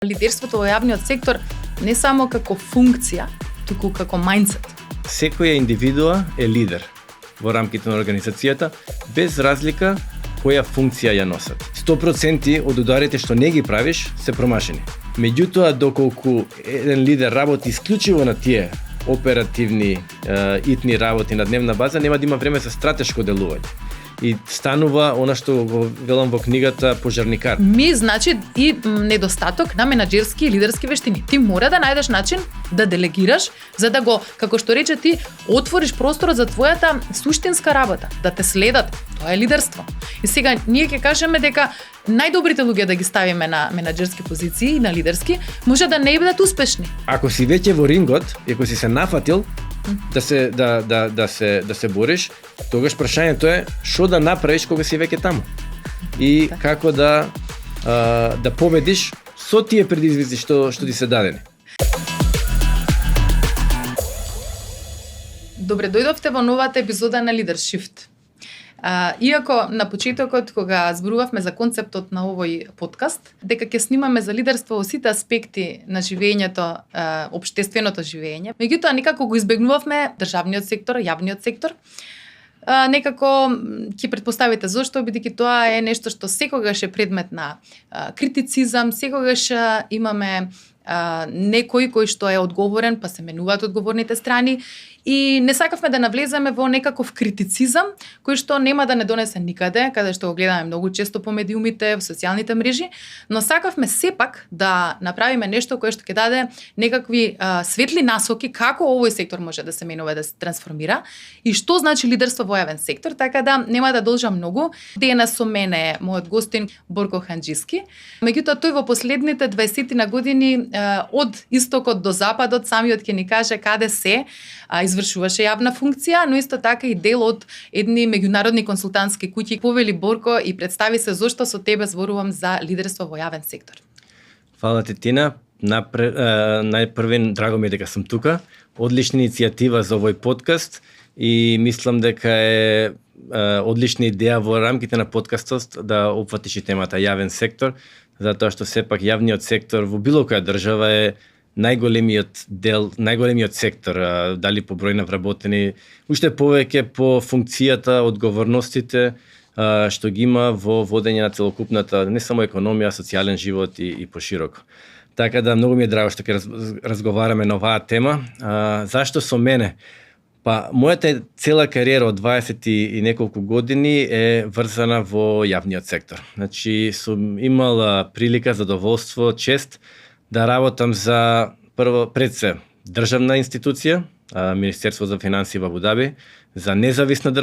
Лидерството во јавниот сектор не само како функција, туку како мајндсет. Секоја индивидуа е лидер во рамките на организацијата, без разлика која функција ја носат. 100% од ударите што не ги правиш се промашени. Меѓутоа, доколку еден лидер работи исклучиво на тие оперативни итни работи на дневна база, нема да има време за стратешко делување. И станува она што го велам во книгата пожарникар. Значи и недостаток на менаџерски и лидерски вештини. Ти мора да најдеш начин да делегираш, за да го, како што рече ти, отвориш просторот за твојата суштинска работа, да те следат. Тоа е лидерство. И сега ние ќе кажеме дека најдобрите луѓе да ги ставиме на менаџерски позиции и на лидерски, може да не бидат успешни. Ако си веќе во рингот, ако си се нафатил да се бориш, тогаш прашањето е што да направиш кога си веќе таму. И како да победиш со тие предизвици што ти се дадени. Добре дојдовте во новата епизода на Leadershift. Иако на почетокот, кога зборувавме за концептот на овој подкаст, дека ќе снимаме за лидерство во сите аспекти на живењето, општественото живење, меѓутоа некако го избегнувавме државниот сектор, јавниот сектор. Некако ќе претпоставите зошто, бидејќи тоа е нешто што секогаш е предмет на критицизам, секогаш имаме некој кој што е одговорен, па се менуваат одговорните страни, и не сакавме да навлеземе во некаков критицизам кој што нема да не донесе никаде, каде што го гледаме многу често по медиумите, во социјалните мрежи, но сакавме сепак да направиме нешто кое што ќе даде некакви светли насоки како овој сектор може да се менува, да се трансформира и што значи лидерство во јавен сектор, така да нема да должам многу. Денес со мене е мојот гостин Борко Ханџиски. Меѓутоа тој во последните 20 на години од истокот до западот самиот ќе ни каже каде се извршуваше јавна функција, но исто така и дел од едни меѓународни консултантски куќи. Повели Борко и представи се зошто со тебе зборувам за лидерство во јавен сектор. Фала ти, Тина. Најпрвен драго ми е дека сум тука. Одлична иницијатива за овој подкаст и мислам дека е одлична идеја во рамките на подкастот да опфатиш и темата јавен сектор, затоа што сепак јавниот сектор во било која држава е најголемиот сектор, дали по број на вработени, уште повеќе по функцијата, одговорностите што ги има во водење на целокупната не само економија, социјален живот и пошироко. Така да многу ми е драго што ќе разговараме на оваа тема. Зашто со мене? Па мојата цела кариера од 20 и неколку години е врзана во јавниот сектор. Значи сум имал прилика, задоволство, чест да работам за пред се државна институција, Министерство за финансии во Абу Даби, за независен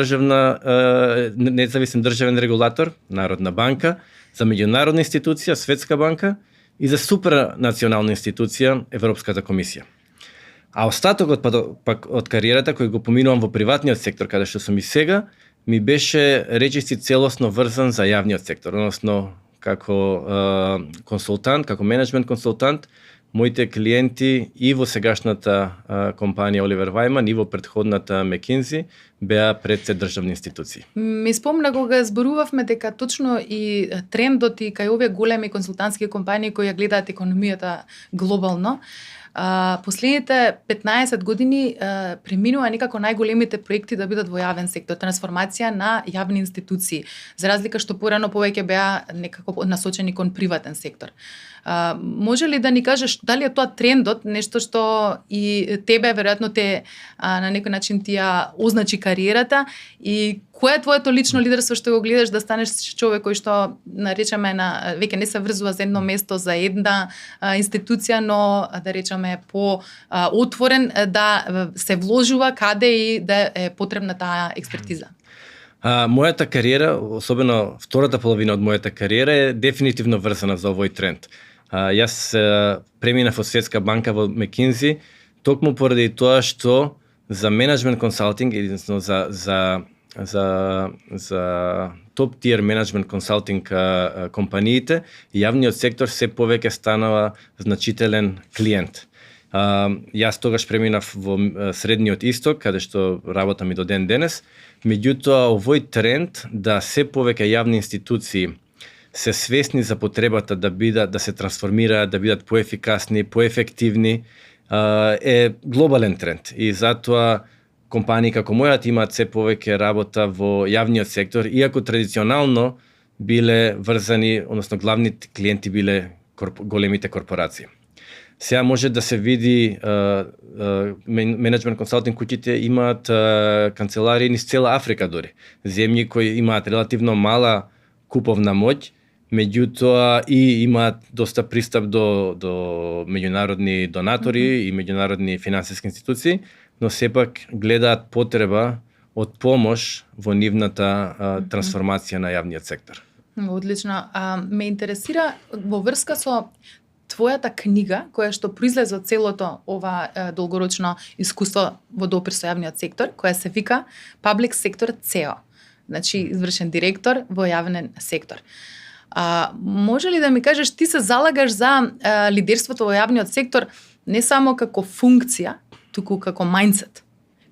државен регулатор, Народна банка, за меѓународна институција, Светска банка и за супранационална институција, Европската комисија. А остатокот пак од кариерата кој го поминувам во приватниот сектор, каде што сум и сега, ми беше речиси целосно врзан за јавниот сектор, односно како консултант, како менеджмент консултант, моите клиенти и во сегашната компанија Оливер Вајман и во претходната Мекинзи беа пред се државни институции. Ми спомна кога зборувавме дека точно и трендот и кај овие големи консултантски компании кои ја гледаат економијата глобално, последните 15 години преминува некако најголемите проекти да бидат во јавен сектор, трансформација на јавни институции, за разлика што порано повеќе беа некако насочени кон приватен сектор. Може ли да ни кажеш дали е тоа трендот, нешто што и тебе веројатно те на некој начин ти ја означи кариерата, и кое е твоето лично лидерство што го гледаш да станеш човек кој што наречеме веќе не се врзува за едно место, за една институција, но да речеме по отворен да се вложува каде и да е потребна таа експертиза? Мојата кариера, особено втората половина од мојата кариера е дефинитивно врзана за овој тренд. Јас преминав од Светска банка во Мекинзи токму поради тоа што за менеджмент консалтинг, единствено за топ тиер менеджмент консалтинг компаниите, јавниот сектор се повеќе станава значителен клиент. Јас тогаш преминав во Средниот Исток, каде што работам и до ден денес. Меѓутоа, овој тренд да се повеќе јавни институции се свесни за потребата да се трансформираат, да бидат поефикасни, поефективни, е глобален тренд. И затоа компании како мојата имаат се повеќе работа во јавниот сектор, иако традиционално биле врзани, односно главните клиенти биле големите корпорации. Сега може да се види менеджмент консалтинг куќите имаат канцеларии низ цела Африка дори. Земји кои имаат релативно мала куповна моќ, меѓутоа и имаат доста пристап до меѓународни донатори и меѓународни финансиски институции, но сепак гледаат потреба од помош во нивната трансформација на јавниот сектор. Одлично. Ме интересира во врска со твојата книга, која што произлезе од целото ова долгорочно искуство во допир со јавниот сектор, која се вика Public Sector CEO, значи извршен директор во јавен сектор. Може ли да ми кажеш, ти се залагаш за лидерството во јавниот сектор не само како функција, туку како мајндсет?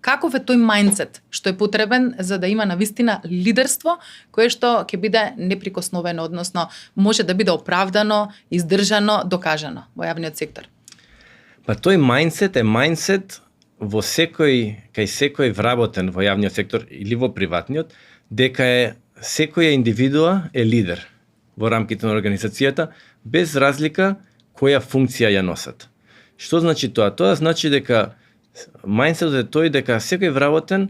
Каков е тој мајндсет што е потребен за да има навистина лидерство кое што ќе биде неприкосновено, односно може да биде оправдано, издржано, докажано во јавниот сектор? Па тој мајндсет е мајндсет во кај секој вработен во јавниот сектор или во приватниот, дека секоја индивидуа е лидер во рамките на организацијата, без разлика која функција ја носат. Што значи тоа? Тоа значи дека мајндсетот е тој дека секој вработен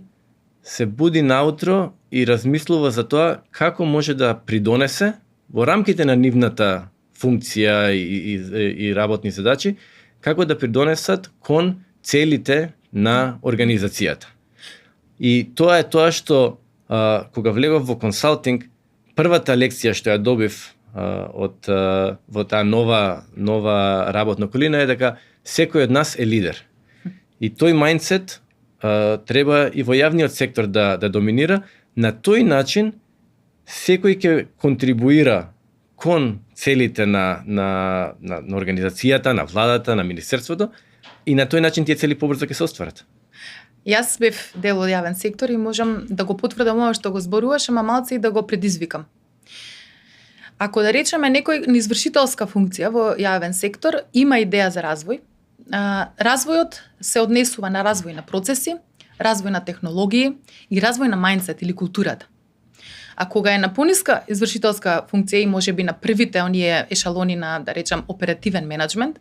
се буди наутро и размислува за тоа како може да придонесе во рамките на нивната функција и работни задачи, како да придонесат кон целите на организацијата. И тоа е тоа што кога влегов во консалтинг, првата лекција што ја добив во таа нова работна околина е дека секој од нас е лидер. И тој мајндсет треба и во јавниот сектор да доминира. На тој начин секој ќе контрибуира кон целите на организацијата, на владата, на министерството и на тој начин тие цели побрзо ќе се остварат. Јас бев дел од јавен сектор и можам да го потврдам ова што го зборуваш, ама малце и да го предизвикам. Ако да речеме некој извршителска функција во јавен сектор има идеја за развој, развојот се однесува на развој на процеси, развој на технологии и развој на мајндсет или културата. А кога е на пониска извршителска функција и можеби на првите оние ешалони на, да речам, оперативен менеджмент,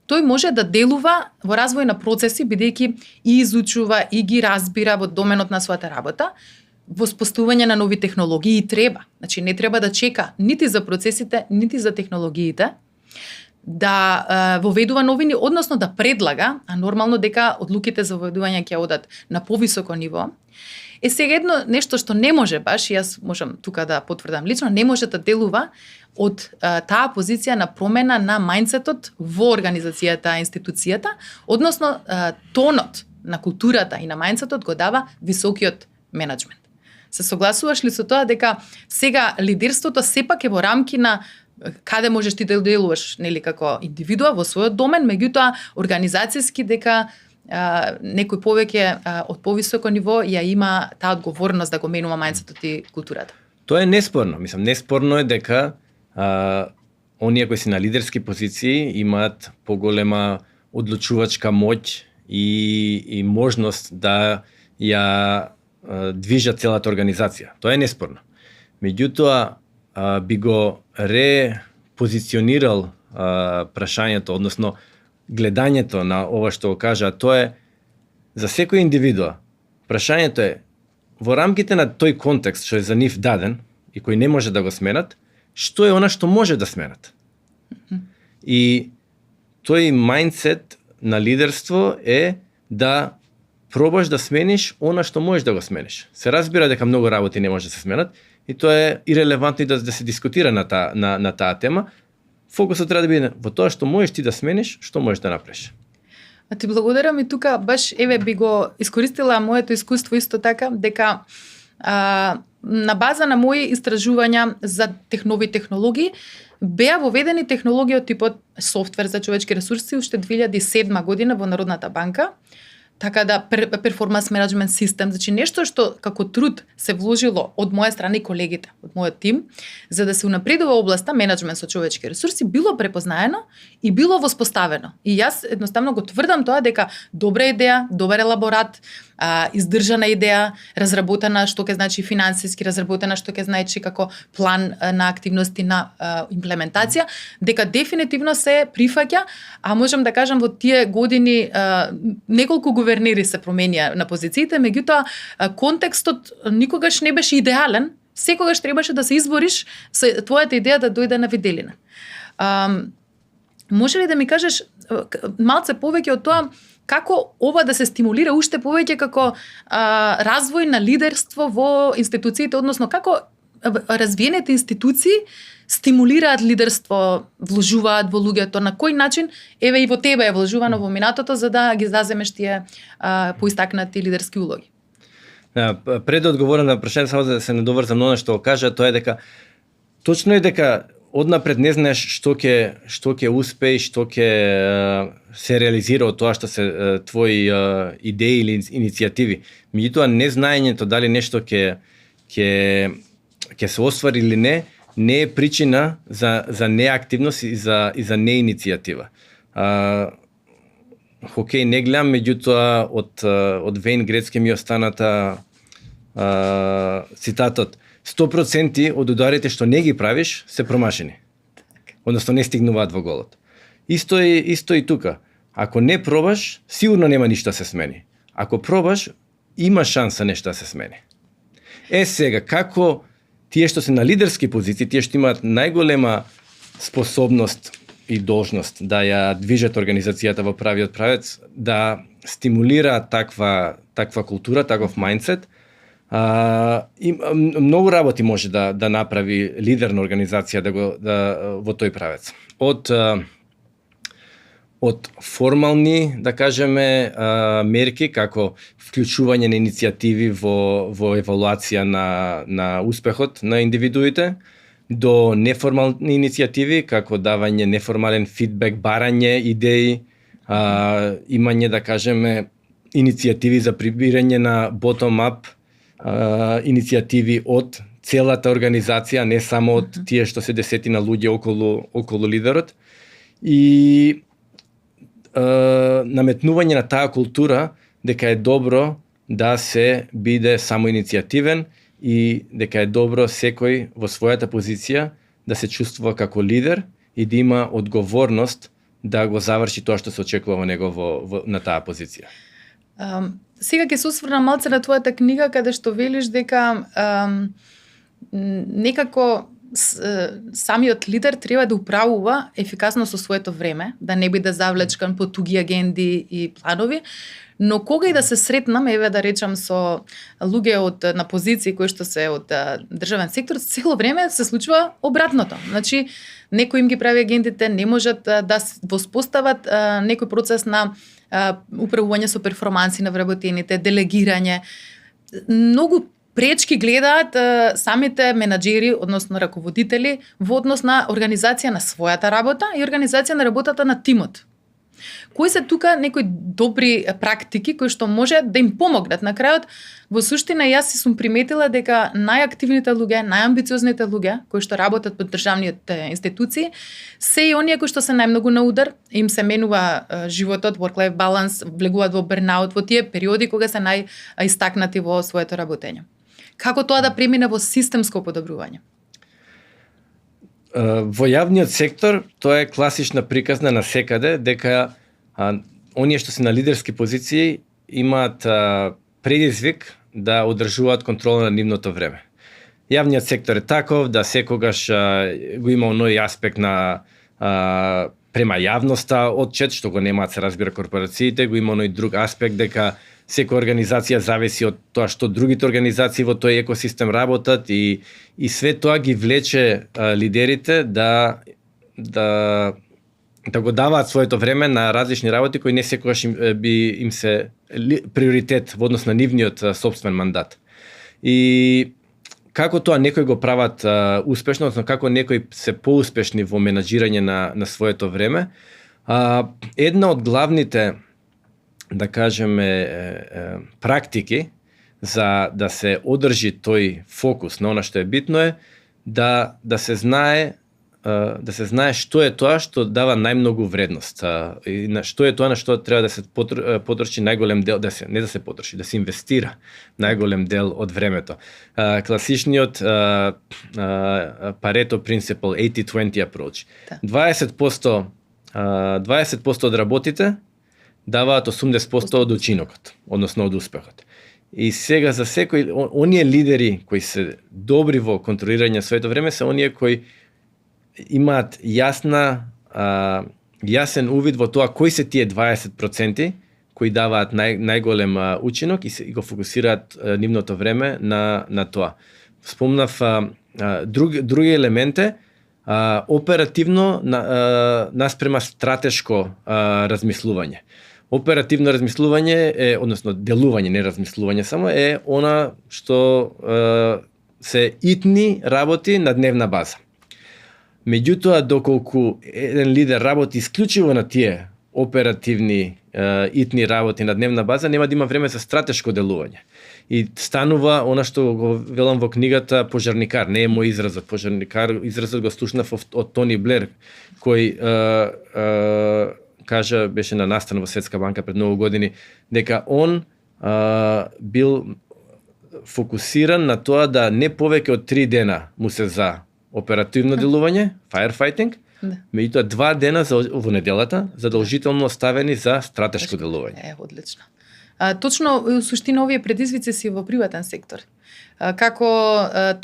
тој може да делува во развој на процеси, бидејќи и изучува и ги разбира во доменот на својата работа, во споставување на нови технологии и треба. Значи не треба да чека нити за процесите, нити за технологиите, да воведува новини, односно да предлага, а нормално дека одлуките за воведување ќе одат на повисоко ниво. Сега едно нешто што не може баш, и јас можам тука да потврдам лично, не може да делува од таа позиција на промена на мајндсетот во организацијата, институцијата, односно тонот на културата и на мајндсетот го дава високиот менеджмент. Се согласуваш ли со тоа дека сега лидерството сепак е во рамки на каде можеш ти да делуваш, нели, како индивидуа во својот домен, меѓутоа организацијски дека некој повеќе од повисоко ниво ја има таа одговорност да го менува мајндсетот и културата? Тоа е неспорно. Мислам, неспорно е дека оние кои се на лидерски позиции имаат поголема одлучувачка моќ и можност да ја движат целата организација. Тоа е неспорно. Меѓутоа, би го репозиционирал прашањето, односно гледањето на ова што го кажа, тоа е за секој индивидуа. Прашањето е во рамките на тој контекст што е за нив даден и кој не може да го сменат, што е она што може да сменат. И тој мајндсет на лидерство е да пробаш да смениш она што можеш да го смениш. Се разбира дека многу работи не може да се сменат и тоа е ирелевантно да се дискутира на таа тема. Фокусот треба да биде во тоа што можеш ти да смениш, што можеш да направиш. А ти благодарам и тука баш би го искористила моето искуство исто така, дека на база на мои истражувања за нови технологии беа воведени технологии од типот софтвер за човечки ресурси уште 2007 година во Народната банка. така да перформанс менеджмент систем, значи нешто што како труд се вложило од моја страна и колегите, од мојот тим, за да се унапредува областа менеджмент со човечки ресурси, било препознаено и било воспоставено. И јас едноставно го тврдам тоа дека добра идеја, добар елаборат, издржана идеја, разработена што ќе значи финансиски, разработена што ќе значи како план на активности на имплементација, дека дефинитивно се прифаќа, а можам да кажам во тие години неколку гувернери се променија на позициите, меѓутоа контекстот никогаш не беше идеален, секогаш требаше да се избориш со твојата идеја да дојде на виделина. Може ли да ми кажеш малце повеќе од тоа како ова да се стимулира уште повеќе како развој на лидерство во институциите, односно како развиените институции стимулираат лидерство, вложуваат во луѓето, на кој начин, еве и во тебе е вложувано во минатото за да ги заземеш тие поистакнати лидерски улоги. Пред да одговорам на прашање, само да се надоврзам на она што кажа, тоа е дека точно е дека однапред не знаеш што ќе успее и што ќе се реализира од тоа што се твои идеи или иницијативи. Меѓутоа незнаењето дали нешто ќе се оствари или не е причина за неактивност и за неиницијатива. Хокеј не гледам, меѓутоа од Вейн Грецки ми останата цитатот: 100% од ударите што не ги правиш се промашени. Односно не стигнуваат во голот. Исто и тука. Ако не пробаш, сигурно нема ништо се смени. Ако пробаш, има шанса нешто да се смени. Сега, како тие што се на лидерски позиции, тие што имаат најголема способност и должност да ја движат организацијата во правиот правец, да стимулира таква култура, таков мајндсет, многу работи може да направи лидер на организација во тој правец. Од формални, да кажеме, мерки како вклучување на иницијативи во евалуација на успехот на индивидуите, до неформални иницијативи како давање неформален фидбек, барање идеи, имање, да кажеме, иницијативи за прибирање на bottom-up иницијативи од целата организација, не само од тие што се десетина луѓе околу лидерот, и наметнување на таа култура дека е добро да се биде самоиницијативен и дека е добро секој во својата позиција да се чувствува како лидер и да има одговорност да го заврши тоа што се очекува во него на таа позиција. Сега ќе се осврнам малце на твојата книга каде што велиш дека некако самиот лидер треба да управува ефикасно со своето време, да не биде завлечкан по туги агенди и планови, но кога и да се сретнам, еве да речам со луѓе на позиции кои што се од државен сектор, цело време се случува обратното. Значи, некој им ги прави агендите, не можат да воспостават некој процес на управување со перформанси на вработените, делегирање. Многу пречки гледаат самите менаџери, односно раководители, во однос на организација на својата работа и организација на работата на тимот. Кои се тука некои добри практики кои што може да им помогнат? На крајот, во суштина, јас си сум приметила дека најактивните луѓе, најамбициозните луѓе кои што работат под државните институции се и оние кои што се најмногу на удар, им се менува животот, work-life balance, влегуваат во бернаут во тие периоди кога се најистакнати во своето работење. Како тоа да премине во системско подобрување? Во јавниот сектор тоа е класична приказна на секаде дека оние што се на лидерски позиции имаат предизвик да одржуваат контрола на нивното време. Јавниот сектор е таков да секогаш го има оној аспект на према јавноста одчет, што го немаат, се разбира, корпорациите, го има оној друг аспект дека секоја организација зависи од тоа што другите организации во тој екосистем работат и све тоа ги влече лидерите да го даваат своето време на различни работи кои не секогаш им се приоритет во однос на нивниот сопствен мандат. И како тоа некои го прават успешно, односно како некои се поуспешни во менаџирање на своето време, една од главните да кажеме практики за да се одржи тој фокус на она што е битно е да се знае што е тоа што дава најмногу вредност и на што е тоа на што треба да се потроши најголем дел, да се инвестира најголем дел од времето. Класичниот Pareto Principle, 80-20 approach. 20% од работите даваат 80% од учинокот, односно од успехот. И сега за секој оние лидери кои се добри во контролирање своето време се оние кои имаат јасен увид во тоа кои се тие 20% кои даваат најголем учинок и го фокусираат нивното време на тоа. Спомнав други елементе, оперативно наспрема стратешко размислување. Оперативно размислување е, односно делување, не размислување само, е она што се итни работи на дневна база. Меѓутоа, доколку еден лидер работи исклучиво на тие оперативни итни работи на дневна база, нема да има време за стратешко делување. И станува она што го велам во книгата пожарникар, не е мој изразот, пожарникар, изразот го слушнав од Тони Блер, кој кажа, беше на настана во Светска банка пред многу години, дека он бил фокусиран на тоа да не повеќе од 3 дена му се за оперативно делување, firefighting, меѓутоа 2 дена во неделата задолжително оставени за стратешко делување. Одлично. Точно, у суштина, овие предизвици си во приватен сектор. Како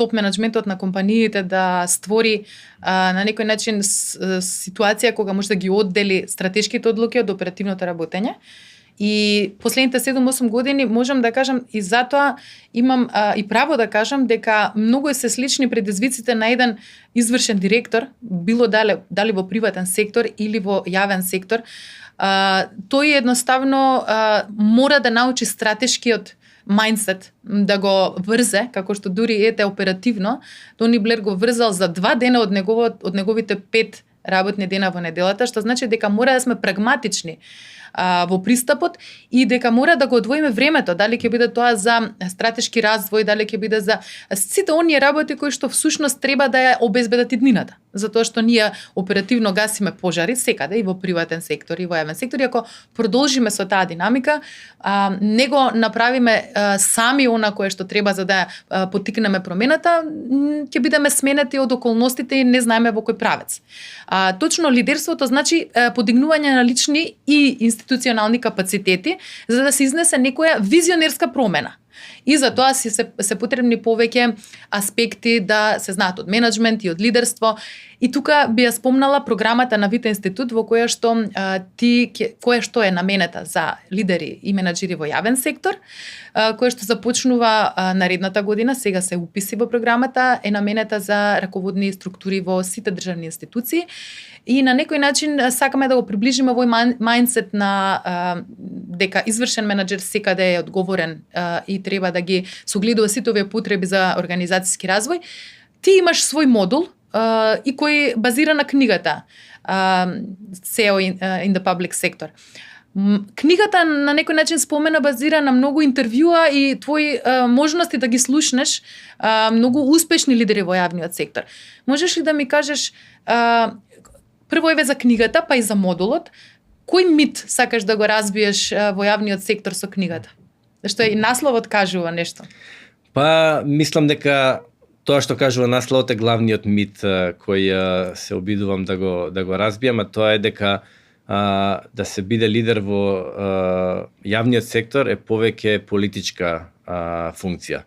топ менеджментот на компаниите да створи на некој начин ситуација кога може да ги оддели стратешките одлуки од оперативното работење. И последните 7-8 години можам да кажам и затоа имам и право да кажам дека многу се слични предизвиците на еден извршен директор, било дали во приватен сектор или во јавен сектор. Тој едноставно мора да научи стратешкиот мајндсет, да го врзе, како што дури ете оперативно, Тони Блер го врзал за 2 дена од неговите 5 работни дена во неделата, што значи дека мора да сме прагматични во пристапот и дека мора да го одвоиме времето, дали ќе биде тоа за стратешки развој, дали ќе биде за сите оние работи кои што всушност треба да ја обезбедат иднината. Затоа што ние оперативно гасиме пожари секаде и во приватен сектор и во јавен сектор, и ако продолжиме со таа динамика, не го направиме сами она кое што треба за да поттикнеме промената, ќе бидеме сменети од околностите и не знаеме во кој правец. Точно лидерството значи подигнување на лични и институционални капацитети за да се изнесе некоја визионерска промена. И за тоа се потребни повеќе аспекти да се знаат од менеджмент и од лидерство. И тука би ја спомнала програмата на Вита институт во која што е наменета за лидери и менеджери во јавен сектор, која што започнува наредната година, сега се уписи во програмата, е наменета за раководни структури во сите државни институции. И на некој начин сакаме да го приближиме овој мајндсет на дека извршен менеджер секаде е одговорен и треба да ги согледува сите овие потреби за организацијски развој. Ти имаш свој модул и кој базира на книгата CEO in the Public Sector. Книгата на некој начин спомена базира на многу интервјуа и твои можности да ги слушнеш многу успешни лидери во јавниот сектор. Можеш ли да ми кажеш прво еве за книгата, па и за модулот, кој мит сакаш да го разбиеш во јавниот сектор со книгата? Зашто и насловот кажува нешто. Па, мислам дека тоа што кажува насловот е главниот мит кој се обидувам да го разбијам, а тоа е дека да се биде лидер во јавниот сектор е повеќе политичка функција.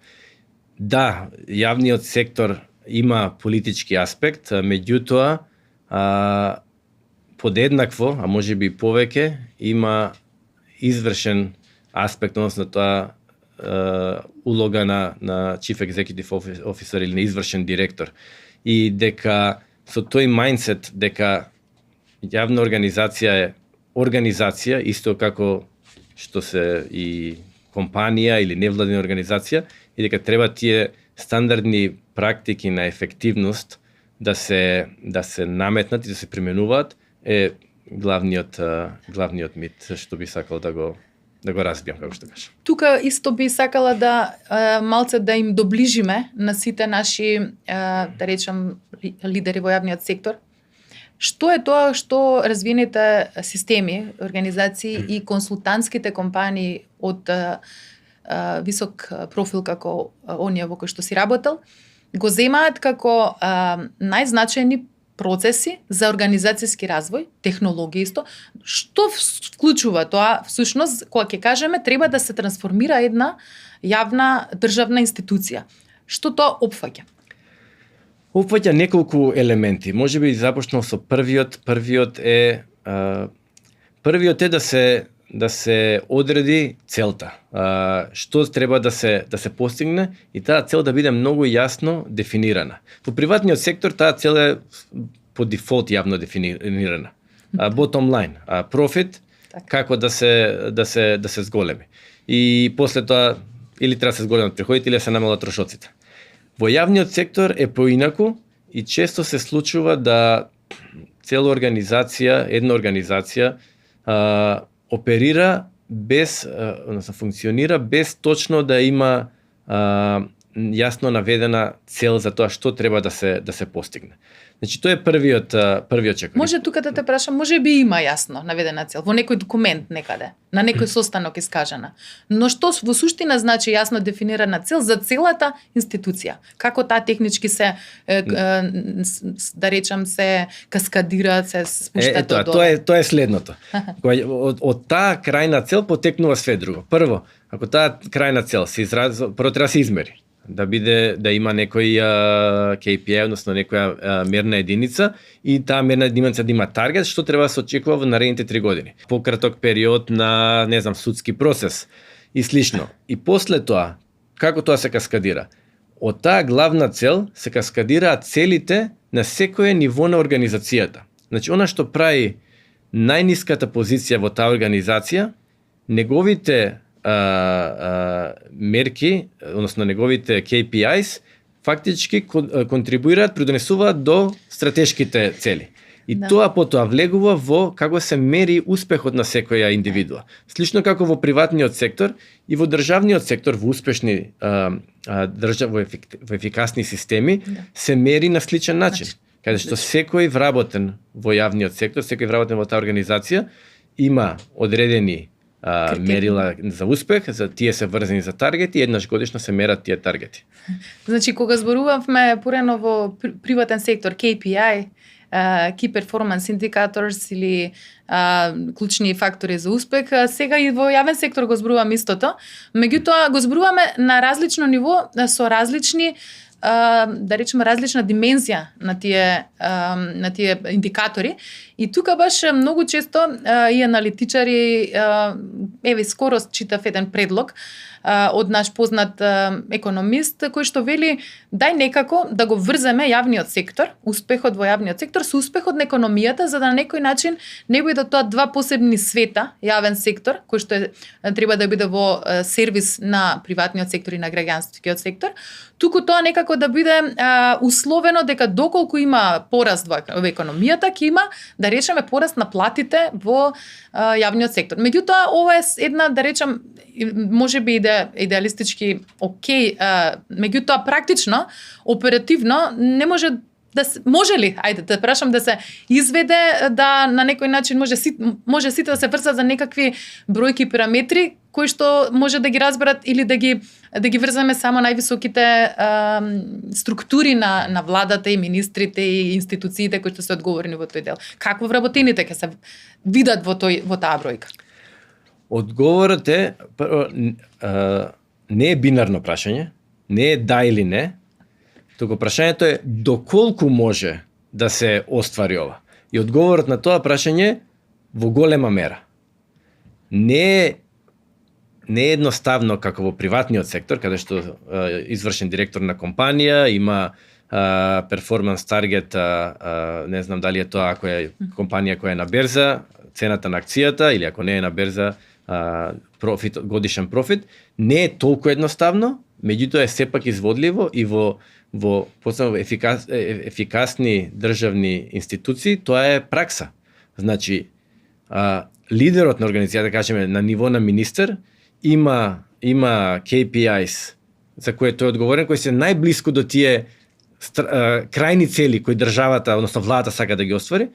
Да, јавниот сектор има политички аспект, меѓутоа подеднакво, а можеби и повеќе, има извршен аспект, односно тоа улога на Chief Executive Officer или на извршен директор. И дека со тој мајндсет дека јавна организација е организација, исто како што се и компанија или невладина организација, и дека треба тие стандардни практики на ефективност да се наметнат и да се применуваат, е главниот мит што би сакал да го разбијам, како што кажам. Тука исто би сакала да малце да им доближиме на сите наши, да речам, лидери во јавниот сектор. Што е тоа што развиените системи, организации и консултантските компании од висок профил како оние во кои што си работел, го земаат како најзначајни процеси за организацијски развој, технологија исто, што вклучува тоа, всушност, кога ќе кажеме, треба да се трансформира една јавна државна институција. Што тоа опфаќа? Опфаќа неколку елементи. Можеби започнал со првиот е да се одреди целта. Што треба да се постигне и таа цел да биде многу јасно дефинирана. Во приватниот сектор таа цел е по дефолт јавно дефинирана. Bottom line, профит, како да се зголеми. И после тоа или треба да се зголемат приходите или да се намалат трошоците. Во јавниот сектор е поинаку и често се случува да цела една организација оперира без, односно функционира без точно да има јасно наведена цел за тоа што треба да се постигне. Значи тоа е првиот чекор. Може тука да те прашам, може би има јасно наведена цел во некој документ некаде, на некој состанок искажана. Но што во суштина значи јасно дефинирана цел за целата институција? Како таа технички се да речам се каскадира, се спушта до долу? Тоа е следното. Од таа крајна цел потекнува све друго. Прво, ако таа крајна цел прво треба да се измери. Да има некој KPI, односно некоја мерна единица и таа мерна единица да има таргет, што треба да се очекува во наредните 3 години. Пократок период на, судски процес и слично. И после тоа, како тоа се каскадира? Од таа главна цел се каскадираат целите на секое ниво на организацијата. Значи, она што прави најниската позиција во таа организација, неговите мерки, односно неговите KPIs, фактички контрибуираат, придонесуваат до стратешките цели. И тоа потоа влегува во како се мери успехот на секоја индивидуа. Слично како во приватниот сектор и во државниот сектор, во успешни во ефикасни системи, се мери на сличен начин. Каде што секој вработен во јавниот сектор, секој вработен во таа организација, има одредени мерила за успех, за тие се врзани за таргети, еднаш годишно се мерат тие таргети. Значи, кога зборувавме порано во приватен сектор, KPI, Key Performance Indicators или клучни фактори за успех, сега и во јавен сектор го зборуваме истото, меѓутоа го зборуваме на различно ниво, со различни да речеме различна димензија на тие индикатори. И тука баш многу често и аналитичари, скоро читав еден предлог од наш познат економист, кој што вели дај некако да го врземе јавниот сектор, успехот во јавниот сектор со успехот на економијата, за да на некој начин не биде тоа два посебни света, јавен сектор, кој што треба да биде во сервис на приватниот сектор и на граѓанскиот сектор, туку тоа некако да биде условено дека доколку има пораст во економијата, ќе има, да речеме, пораст на платите во јавниот сектор. Меѓутоа, ова е една, да речем, може би идеалистички окей, меѓутоа практично, оперативно не може може ли, ајде да прашам, да се изведе, да на некој начин може сите да се врзат за некакви бројки параметри кои што може да ги разберат или да ги врзаме само највисоките структури на владата и министрите и институциите кои што се одговорни во тој дел. Како вработените ќе се видат во таа бројка? Одговорот е не е бинарно прашање, не е да или не, туку прашањето е доколку може да се оствари ова. И одговорот на тоа прашање е во голема мера. Не е едноставно како во приватниот сектор, каде што извршен директор на компанија има перформанс таргет, не знам дали е тоа ако е компанија која е на берза, цената на акцијата, или ако не е на берза, годишен профит, не е толку едноставно, меѓутоа е сепак изводливо и во ефикасни државни институции тоа е пракса. Значи, лидерот на организацијата, да кажеме на ниво на министер, има KPIs за кои тој е одговорен, кои се најблиску до тие крајни цели кои државата, односно владата сака да ги оствари.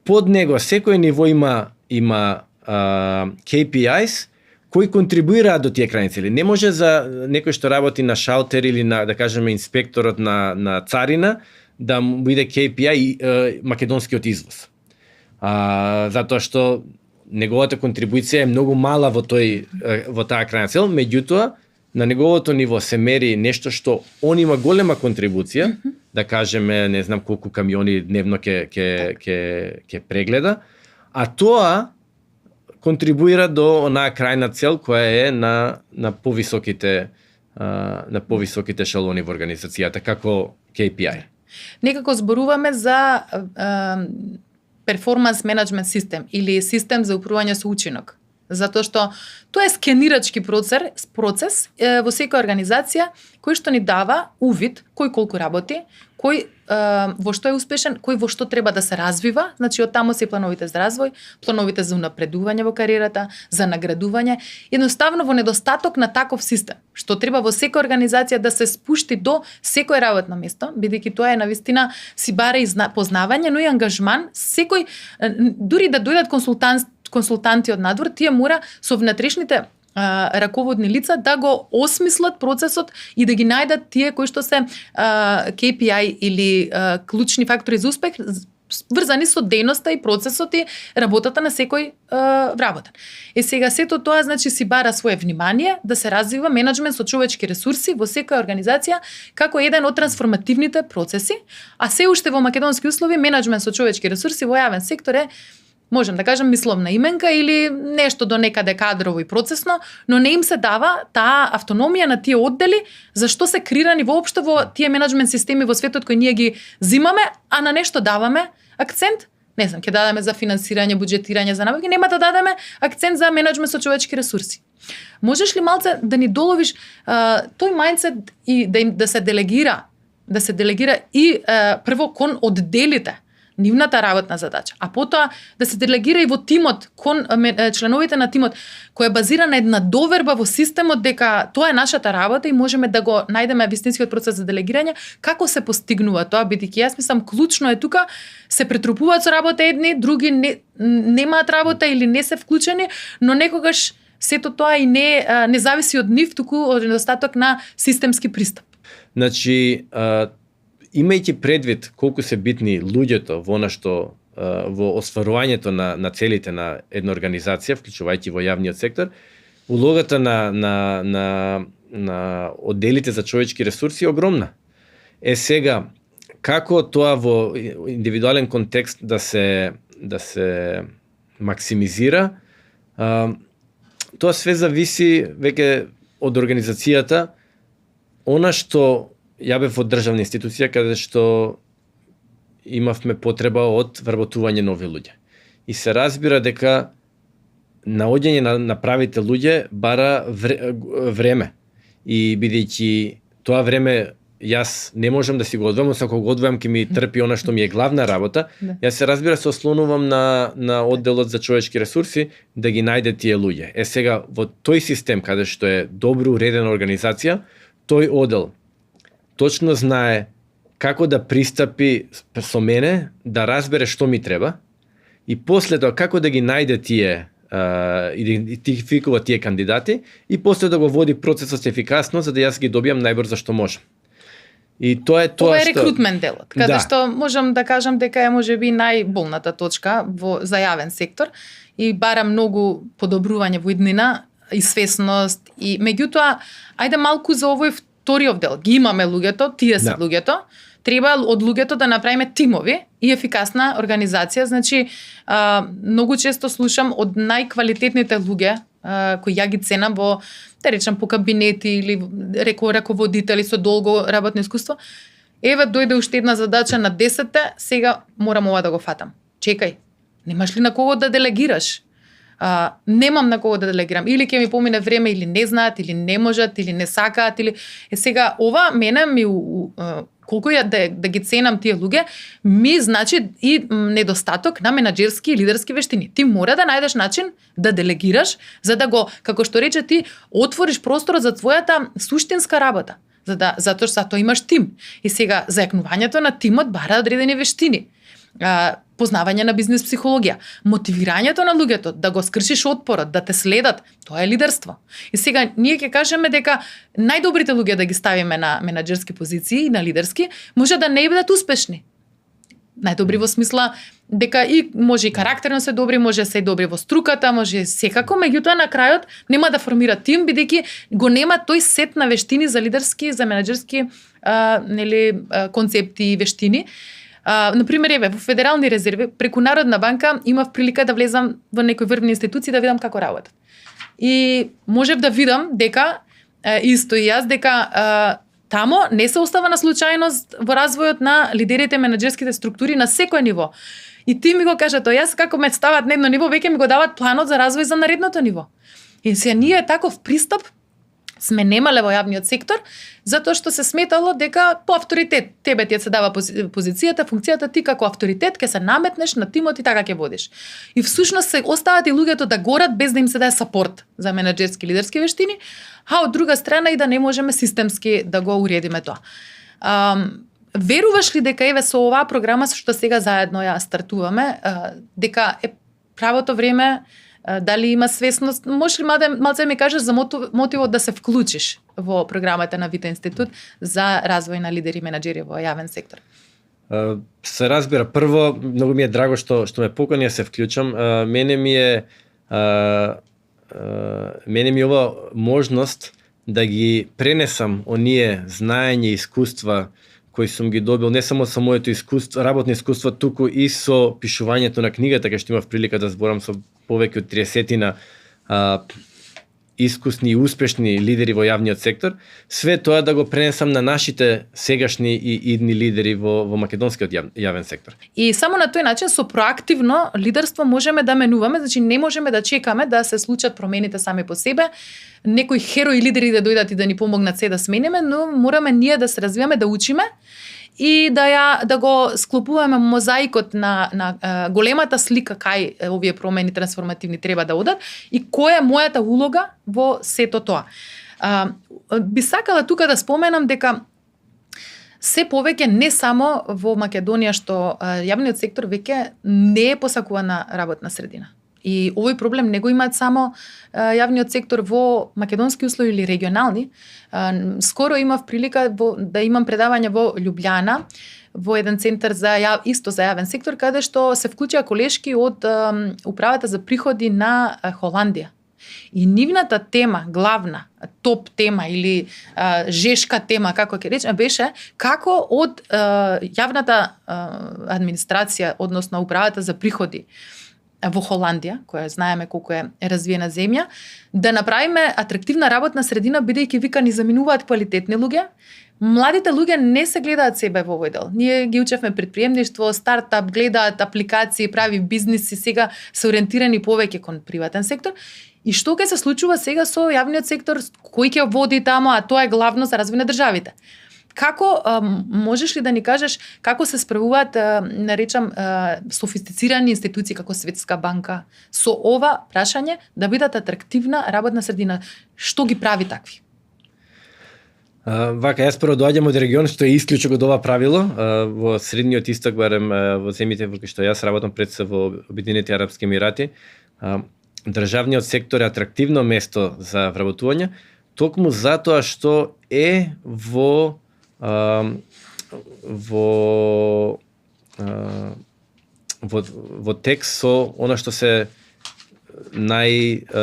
Под него секој ниво има KPIs кои контрибуираат до тие крајни цели. Не може за некој што работи на шалтер или на, да кажеме, инспекторот на царина да му биде KPI македонскиот извоз. Затоа што неговата контрибуција е многу мала во таа крајна цел, меѓутоа на неговото ниво се мери нешто што он има голема контрибуција, да кажеме, не знам колку камиони дневно ќе прегледа, а тоа контрибуира до онаа крајна цел која е на повисоките шалони во организацијата како KPI. Некако зборуваме за перформанс менеджмент систем или систем за управување со учинок. Затоа што тоа е скенирачки процес во секоја организација кој што ни дава увид кој колку работи, кој во што е успешен, кој во што треба да се развива, значи од таму се плановите за развој, плановите за унапредување во кариерата, за наградување, едноставно во недостаток на таков систем, што треба во секоја организација да се спушти до секој работно место, бидејќи тоа е навистина си бара и познавање, но и ангажман, секој дури да дојдат консултанти од надвор, тие мора со внатрешните раководни лица да го осмислат процесот и да ги најдат тие кои што се KPI или клучни фактори за успех врзани со дејноста и процесот и работата на секој вработен. Сега сето тоа значи си бара свое внимание да се развива менеджмент со човечки ресурси во секоја организација како еден од трансформативните процеси, а се уште во македонски услови менеджмент со човечки ресурси во јавен сектор е, можем да кажем, мисловна именка или нешто до некаде кадрово и процесно, но не им се дава таа автономија на тие оддели, зашто се крирани воопшто во тие менеджмент системи во светот кои ние ги зимаме, а на нешто даваме акцент. Не знам, ќе дадеме за финансирање, буџетирање за набавки, нема да дадеме акцент за менеджмент со човечки ресурси. Можеш ли малце да ни доловиш тој мајндсет и да се делегира и прво кон одделите, нивната работна задача, а потоа да се делегира и во тимот, кон членовите на тимот, која е базира на една доверба во системот дека тоа е нашата работа и можеме да го најдеме вистинскиот процес за делегирање. Како се постигнува тоа, бидејќи јас мислам клучно е тука, се претрупуваат со работа едни, други немаат работа или не се вклучени, но некогаш сето тоа и не зависи од нив, туку од недостаток на системски пристап. Значи, имајќи предвид колку се битни луѓето во осварувањето на целите на една организација, вклучувајќи во јавниот сектор, улогата на одделите за човечки ресурси е огромна. Сега, како тоа во индивидуален контекст да се максимизира, тоа све зависи веќе од организацијата. Она што ја бев од државна институција каде што имавме потреба од вработување нови луѓе. И се разбира дека наоѓање на правите луѓе бара време. И бидејќи тоа време јас не можам да си го одвојам, ако го одвојам ќе ми трпи она што ми е главна работа, јас се разбира се ослонувам на одделот за човечки ресурси да ги најде тие луѓе. Сега во тој систем каде што е добро уредена организација, тој оддел точно знае како да пристапи со мене, да разбере што ми треба и после тоа како да ги најде тие, идентификува тие кандидати и после да го води процесот ефикасно за да јас ги добијам најбрзо што можам. И тоа е тоа што... рекрутмент делот, каде што можам да кажам дека е можеби најболната точка за јавен сектор и бара многу подобрување во иднина и свесност и меѓутоа ајде малку за овој вториот дел. Ги имаме луѓето, тие се луѓето. Треба од луѓето да направиме тимови и ефикасна организација. Значи, многу често слушам од најквалитетните луѓе кои ја ги ценам во, да речам, по кабинети или раководители со долго работно искуство. Еве, дојде уште една задача на 10-те, сега морам ова да го фатам. Чекај, немаш ли на кого да делегираш? Немам на кого да делегирам. Или ќе ми помине време, или не знаат, или не можат, или не сакаат, или... сега, ова мене ми колку да ги ценам тие луѓе, ми значи и недостаток на менаџерски и лидерски вештини. Ти мора да најдеш начин да делегираш, за да го, како што рече ти, отвориш просторот за твојата суштинска работа. Затоа што имаш тим. И сега, зајакнувањето на тимот бара одредени вештини. Познавање на бизнес психологија, мотивирањето на луѓето, да го скршиш отпорот, да те следат, тоа е лидерство. И сега ние ќе кажеме дека најдобрите луѓе да ги ставиме на менаџерски позиции и на лидерски, може да не бидат успешни. Најдобри во смисла дека и може и карактерно се добри, може се добри во струката, може секако, меѓутоа на крајот нема да формира тим бидејќи го нема тој сет на вештини за лидерски, за менаџерски концепти и вештини. Например, еве, во Федерални резерви, преку Народна банка имав прилика да влезам во некои врвни институции да видам како работат. И можев да видам дека, исто и јас, дека тамо не се остава на случајност во развојот на лидерите менаџерските структури на секој ниво. И ти ми го кажа тоа, јас како ме стават на едно ниво, веќе ми го дават планот за развој за наредното ниво. И сега ние таков пристап сме немале во јавниот сектор, затоа што се сметало дека по авторитет тебе ти се дава позицијата, функцијата, ти како авторитет ќе се наметнеш на тимот и така ќе водиш. И всушност се остават и луѓето да горат без да им се даде сапорт за менаџерски лидерски вештини, а од друга страна и да не можеме системски да го уредиме тоа. Веруваш ли дека еве со оваа програма што сега заедно ја стартуваме, дека е правото време, дали има свесност, можеш ли малце ми кажеш за мотивот да се вклучиш во програмата на Вита институт за развој на лидери и менаџери во јавен сектор? Се разбира. Прво, многу ми е драго што ме покани да се вклучам. Мене ми е ова можност да ги пренесам оние знаење и искуства кои сум ги добил не само со моето искуство, работно искуство, туку и со пишувањето на книгата, кај што имав прилика да зборам со повеќе од 30 искусни и успешни лидери во јавниот сектор, све тоа да го пренесам на нашите сегашни и идни лидери во македонскиот јавен сектор. И само на тој начин со проактивно лидерство можеме да менуваме, значи не можеме да чекаме да се случат промените сами по себе, некои херои лидери да дојдат и да ни помогнат се да смениме, но мораме ние да се развиваме, да учиме и да го склопуваме мозаикот на големата слика кај овие промени трансформативни треба да одат и која е мојата улога во сето тоа. Би сакала тука да споменам дека се повеќе не само во Македонија што јавниот сектор веќе не е посакувана работна средина. И овој проблем не го имаат само јавниот сектор во македонски услови или регионални. Скоро имав прилика да имам предавање во Љубљана, во еден центар за јавен сектор, каде што се вклучија колешки од управата за приходи на Холандија. И нивната тема, главна, топ тема или жешка тема, како ќе речеме, беше како од јавната администрација, односно управата за приходи во Холандија, која знаеме колку е развиена земја, да направиме атрактивна работна средина, бидејќи вика ни заминуваат квалитетни луѓе. Младите луѓе не се гледаат себе во овој дел. Ние ги учевме предприемништво, стартап, гледаат апликации, прави бизниси, сега се ориентирани повеќе кон приватен сектор. И што ќе се случува сега со јавниот сектор, кој ќе води тамо, а тоа е главно за развој на државите. Како можеш ли да ни кажеш како се справуваат, наречам, софистицирани институции како Светска банка со ова прашање да бидат атрактивна работна средина? Што ги прави такви? Вака, јас прво доаѓам од регион што е исклучок од ова правило. Во Средниот исток, барем во земјите во кои што јас работам пред се во Обединетите арапски емирати, државниот сектор е атрактивно место за вработување, токму затоа што е во текст со она што се најновите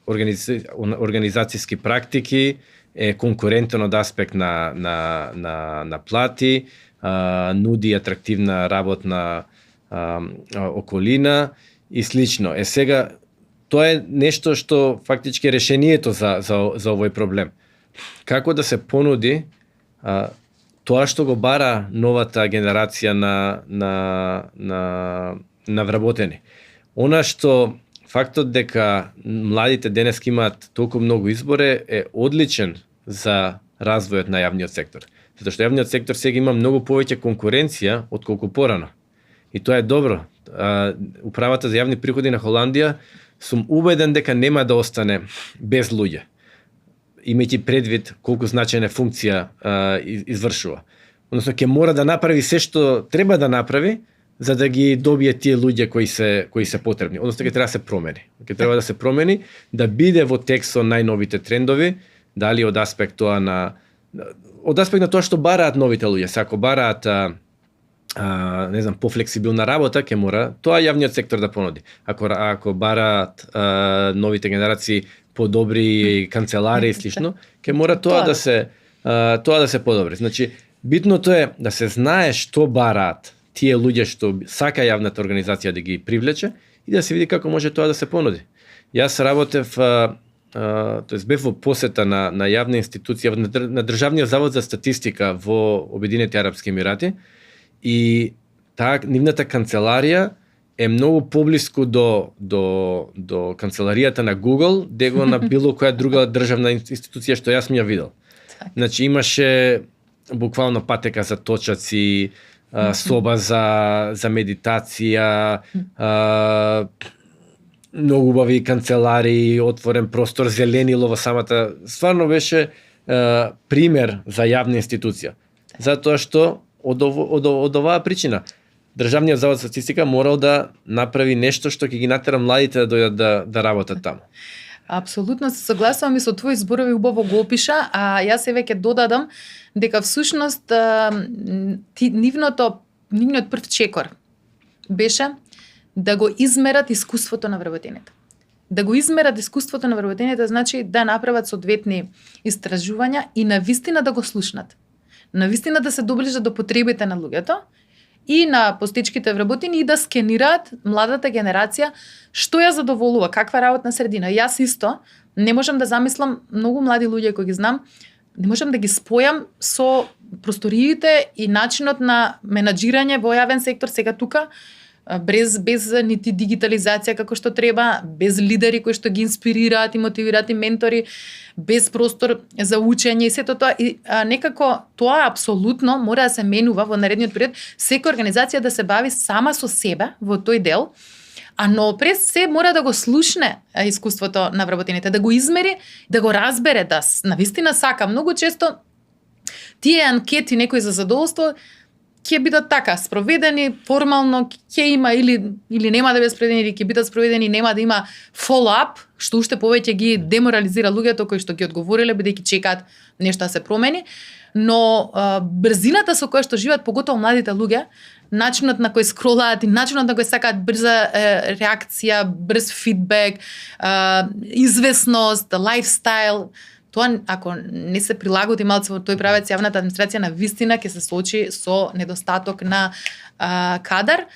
организацијски практики, е конкурентен од аспект на плати, нуди атрактивна работна околина и слично. Сега тоа е нешто што фактички е решението за овој проблем. Како да се понуди тоа што го бара новата генерација на вработени. Она што фактот дека младите денеска имаат толку многу избор е одличен за развојот на јавниот сектор. затоа што јавниот сектор сега има многу повеќе конкуренција отколку порано. И тоа е добро. Управата за јавни приходи на Холандија сум убеден дека нема да остане без луѓе, имајќи предвид колку значајна функција извршува. Односно, ќе мора да направи се што треба да направи, за да ги добие тие луѓе кои се потребни. Односно, ќе треба да се промени. Ќе треба да се промени, да биде во текст со најновите трендови, дали од аспект на тоа што бараат новите луѓе. Се ако бараат не знам, пофлексибилна работа, ќе мора тоа јавниот сектор да понуди. Ако бараат новите генерации подобри канцелари и слично, ќе мора тоа да се подобри. Значи, битното е да се знае што бараат тие луѓе што сака јавната организација да ги привлече и да се види како може тоа да се понуди. Јас работев, тоест бев во посета на јавна институција, на Државниот завод за статистика во Обединените арапски емирати, и нивната канцеларија е многу поблиску до канцеларијата на Google, дего на било која друга државна институција што јас ми ја видел. Значи имаше буквално патека за точаци, соба за медитација, многу убави канцелари, отворен простор, зеленило во самата. Стварно беше пример за јавна институција. Затоа што од оваа причина Државниот завод за статистика морал да направи нешто што ќе ги натера младите да дојдат да работат таму. Апсолутно се согласувам и со твои зборови, убаво го опиша, а јас еве ќе додадам дека всушност нивниот прв чекор беше да го измерат искуството на вработените. Да го измерат искуството на вработените значи да направат соодветни истражувања и навистина да го слушнат. Навистина да се доближат до потребите на луѓето и на постичките вработени и да скенираат младата генерација што ја задоволува, каква работна средина. Јас исто не можам да замислам многу млади луѓе кои ги знам, не можам да ги спојам со просториите и начинот на менаџирање во јавен сектор сега тука, без нити дигитализација како што треба, без лидери кои што ги инспирираат и мотивираат и ментори, без простор за учење и сето тоа. И некако тоа апсолутно мора да се менува во наредниот период. Секоја организација да се бави сама со себе во тој дел, но пред се мора да го слушне искуството на вработените, да го измери, да го разбере, да навистина сака. Многу често тие анкети некои за задоволство ќе бидат така спроведени формално, ќе има или нема да бидат спроведени, или ќе бидат спроведени, нема да има follow-up, што уште повеќе ги деморализира луѓето кои што ги одговориле бидејќи чекаат нешто да се промени, но брзината со која што живеат поготово младите луѓе, начинот на кој скролаат и начинот на кој сакаат брза реакција, брз фидбек, известност, лайфстайл, тоа ако не се прилагоди малце во тој правец, јавната администрација на вистина ќе се соочи со недостаток на кадар.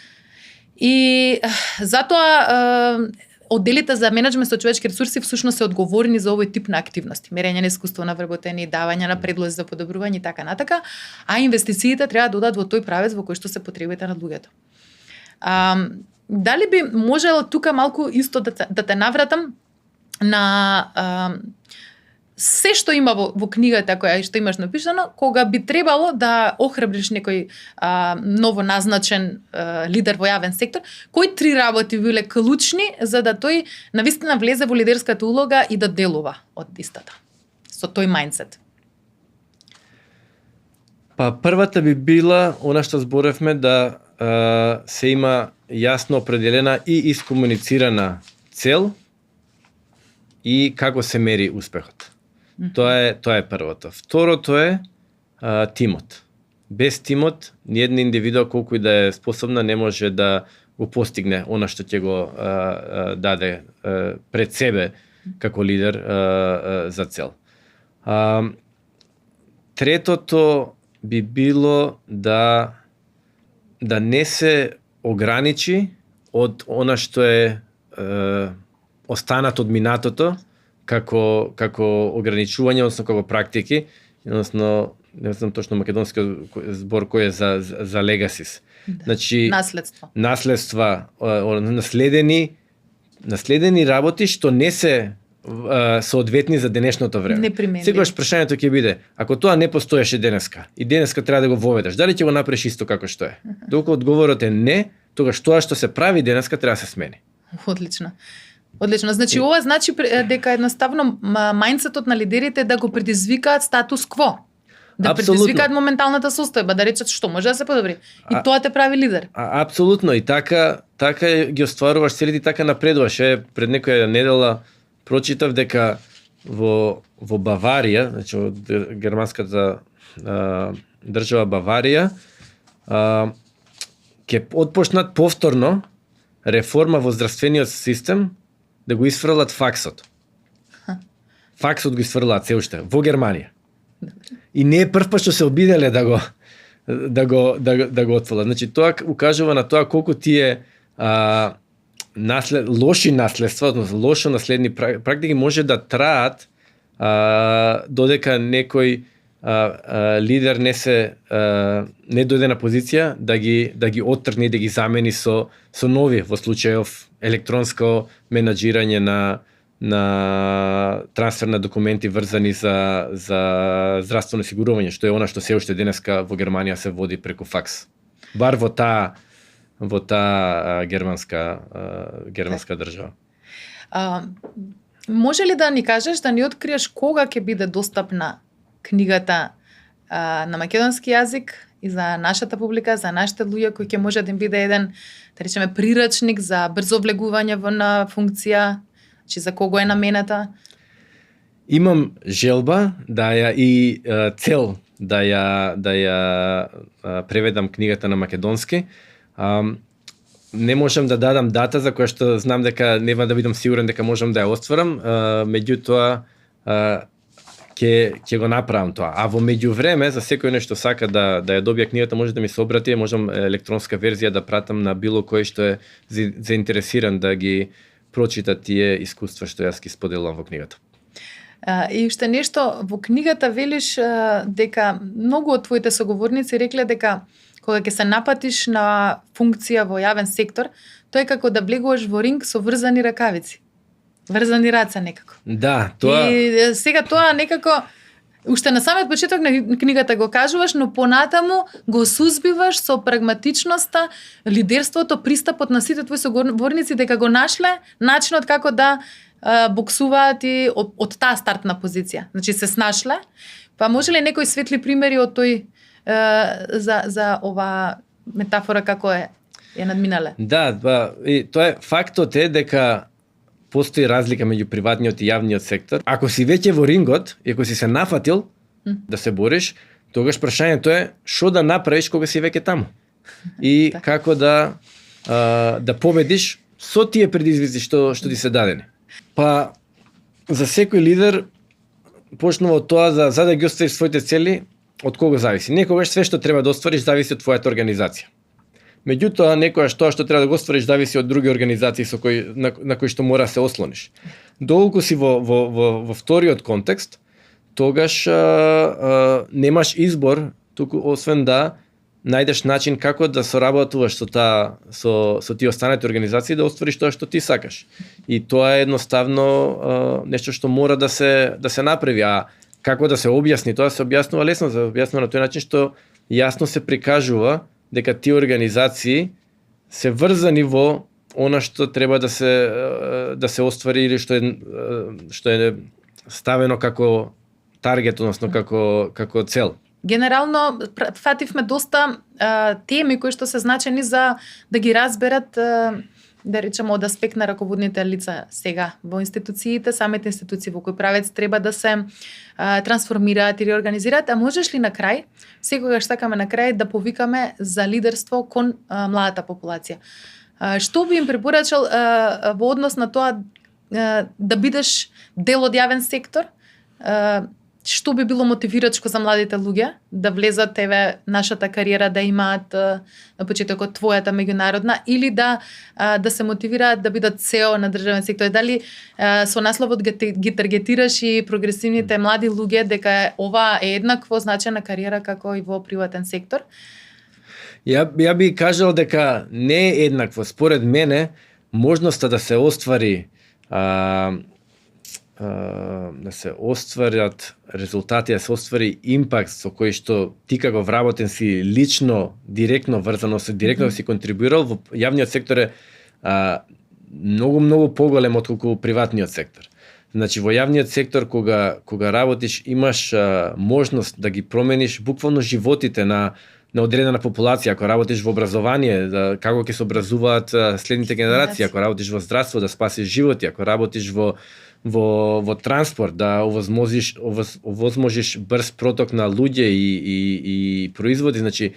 И затоа одделите за менеджмент со човечки ресурси всушност се одговорни за овој тип на активности, мерење на искуство на вработени, давање на предлози за подобрување и така натака, а инвестициите треба да одат во тој правец во кој што се потребите на луѓето. Дали би можело тука малку исто да те навратам на се што има во книгата која што имаш напишано, кога би требало да охрабриш некој ново назначен лидер во јавен сектор, кои 3 работи биле клучни за да тој навистина влезе во лидерската улога и да делува од истата, со тој мајндсет? Па првата би била она што зборевме, да се има јасно определена и искомуницирана цел и како се мери успехот. Тоа е првото. Второто е тимот. Без тимот, ниедна индивидуа колку и да е способна не може да го постигне она што ќе го даде пред себе како лидер за цел. Третото би било да не се ограничи од она што е останат од минатото, како ограничување, односно како практики, односно не знам точно македонски збор кој е за легасис. Да. Значи наследства, наследени работи што не се соодветни за денешното време. Неприменливи. Секогаш прашањето ќе биде, ако тоа не постоеше денеска и денеска треба да го воведеш, дали ќе го направиш исто како што е? Докато одговорот е не, тогаш тоа што се прави денеска треба да се смени. Одлично. Одлично. Значи ова значи дека едноставно мајндсетот на лидерите е да го предизвикаат статус кво. Да Апсолутно. предизвикаат моменталната состојба, да речат што може да се подобри. И тоа те прави лидер. Апсолутно, и така ги остваруваш целите, така напредуваш. Пред некоја недела прочитав дека во Баварија, значи од германската држава Баварија, ќе отпочнат повторно реформа во здравствениот систем да го исфрлат факсот. Факсот го исфрлаат се уште во Германија. И не е прв пат што се обиделе да го отфрлат. Значи тоа укажува на тоа колку тие лоши наследства, односно лошо наследни практики може да траат додека некој лидер не дојде на позиција да ги оттргне и да ги замени со нови, во случајов електронско менаџирање на трансфер на документи врзани за здравствено осигурување, што е она што се уште денеска во Германија се води преку факс. Бар во таа германска држава. Може ли да ни кажеш, да ни откриеш кога ќе биде достапна книгата на македонски јазик и за нашата публика, за нашите луѓе кои ќе може да им биде еден, да речеме, прирачник за брзо влегување во на функција, чи за кого е намената? Имам желба и цел да ја преведам книгата на македонски. Не можам да дадам дата за која што знам дека нема да бидам сигурен дека можам да ја остварам, меѓутоа ќе го направам тоа. А во меѓувреме, за секој нешто сака да ја добија книгата, може да ми се обрати, можам електронска верзија да пратам на било кој што е заинтересиран да ги прочита тие искуства што јас ги споделувам во книгата. И уште нешто, во книгата велиш дека многу од твоите соговорници рекле дека кога ќе се напатиш на функција во јавен сектор, тоа е како да влегуваш во ринг со врзани ракавици. Врзани раце некако. Да, тоа... И сега тоа некако, уште на самиот почеток на книгата го кажуваш, но понатаму го сузбиваш со прагматичноста, лидерството, пристапот на сите твои соговорници дека го нашле начинот како да боксуваат и од таа стартна позиција. Значи се снашле. Па може ли некои светли примери од тој за ова метафора како ја надминале? Да, и тоа е фактот е дека постои разлика меѓу приватниот и јавниот сектор. Ако си веќе во рингот, и ако си се нафатил да се бориш, тогаш прашањето е што да направиш кога си веќе таму. И како да победиш со тие предизвици што ти се дадени. Па за секој лидер почнува од тоа за да ги оствариш своите цели, од кого зависи. Некогаш све што треба да оствариш зависи од твојата организација. Меѓутоа, некојаш тоа што треба да го оствариш зависи од други организации на кои што мора да се ослониш. Доколку си во вториот контекст, тогаш немаш избор, туку освен да најдеш начин како да соработуваш со тие останати организации да оствариш тоа што ти сакаш. И тоа е едноставно нешто што мора да се направи, а како да се објасни, тоа се објаснува лесно, се објаснува на тој начин што јасно се прикажува дека тие организации се врзани во она што треба да се оствари или што е ставено како таргет, односно како цел. Генерално фативме доста теми кои што се значени за да ги разберат, да речеме, од аспект на раководните лица сега во институциите, самите институции во кои правец треба да се трансформираат и реорганизираат. А можеш ли на крај, секогаш сакаме на крај да повикаме за лидерство кон младата популација? Што би им препорачал во однос на тоа да бидеш дел од јавен сектор? Што би било мотивирачко за младите луѓе да влезат нашата кариера, да имаат на почетокот твојата меѓународна, или да се мотивираат да бидат CEO на државен сектор? Дали со насловот ги таргетираш и прогресивните млади луѓе дека ова е еднакво значена кариера како и во приватен сектор? Ја би кажал дека не е еднакво. Според мене, можноста да се оствари да се остварат резултати, да се оствари импакт со кој што ти како вработен си лично, директно врзано, директно си контрибуирал, во јавниот сектор е многу поголем отколку приватниот сектор. Значи во јавниот сектор кога работиш имаш можност да ги промениш буквално животите на одредена популација. Ако работиш во образование, како ќе се образуваат следните генерации, ако работиш во здравство да спасиш животи, ако работиш во транспорт да овозможиш брз проток на луѓе и производи, значи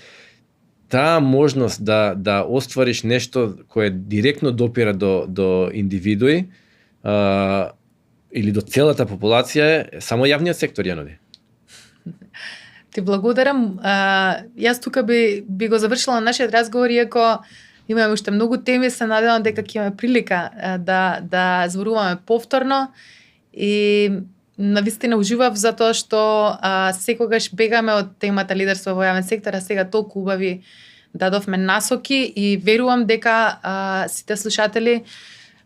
таа можност да оствариш нешто кое директно допира до индивидуи или до целата популација е само јавниот сектор ја нуди. Ти благодарам. Јас тука би го завршила нашиот разговор, иако имаме уште многу теми, се надевам дека ќе имаме прилика да зборуваме повторно и навистина уживав затоа што секогаш бегаме од темата лидерство во јавен сектор, а сега толку убави дадовме насоки и верувам дека сите слушатели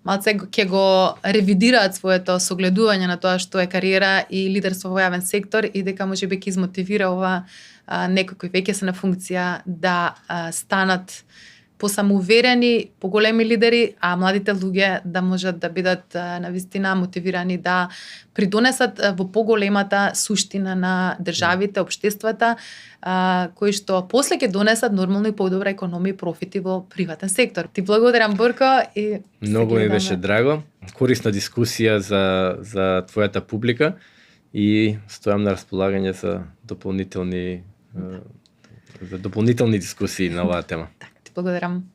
малце ќе го ревидираат своето согледување на тоа што е кариера и лидерство во јавен сектор и дека можеби ќе измотивира ова некои кои веќе се на функција да станат посамоуверени, поголеми лидери, а младите луѓе да можат да бидат навистина мотивирани да придонесат во поголемата суштина на државите, општествата, кои што после ќе донесат нормално и подобра економија и профити во приватен сектор. Ти благодарам, Борко, и многу ми беше драго. Корисна дискусија за твојата публика и стојам на располагање за дополнителни дискусии на оваа тема. Благодарам.